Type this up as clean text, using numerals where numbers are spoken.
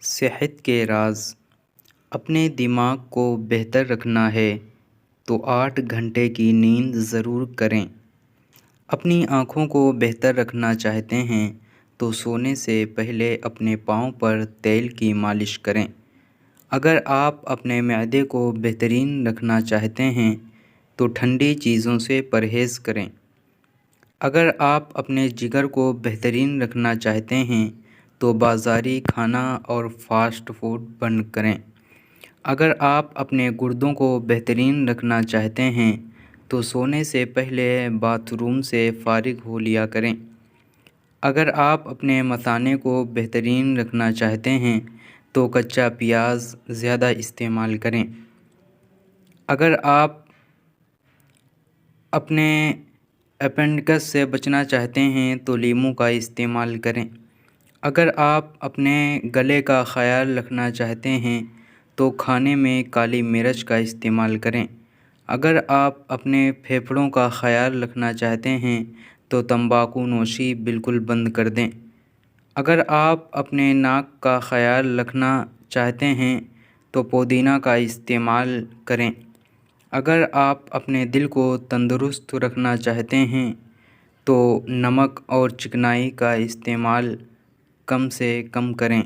صحت کے راز اپنے دماغ کو بہتر رکھنا ہے تو 8 گھنٹے کی نیند ضرور کریں۔ اپنی آنکھوں کو بہتر رکھنا چاہتے ہیں تو سونے سے پہلے اپنے پاؤں پر تیل کی مالش کریں۔ اگر آپ اپنے معدے کو بہترین رکھنا چاہتے ہیں تو ٹھنڈی چیزوں سے پرہیز کریں۔ اگر آپ اپنے جگر کو بہترین رکھنا چاہتے ہیں تو بازاری کھانا اور فاسٹ فوڈ بند کریں۔ اگر آپ اپنے گردوں کو بہترین رکھنا چاہتے ہیں تو سونے سے پہلے باتھ روم سے فارغ ہو لیا کریں۔ اگر آپ اپنے مثانے کو بہترین رکھنا چاہتے ہیں تو کچا پیاز زیادہ استعمال کریں۔ اگر آپ اپنے اپینڈکس سے بچنا چاہتے ہیں تو لیموں کا استعمال کریں۔ اگر آپ اپنے گلے کا خیال رکھنا چاہتے ہیں تو کھانے میں کالی مرچ کا استعمال کریں۔ اگر آپ اپنے پھیپھڑوں کا خیال رکھنا چاہتے ہیں تو تمباکو نوشی بالکل بند کر دیں۔ اگر آپ اپنے ناک کا خیال رکھنا چاہتے ہیں تو پودینہ کا استعمال کریں۔ اگر آپ اپنے دل کو تندرست رکھنا چاہتے ہیں تو نمک اور چکنائی کا استعمال کم سے کم کریں۔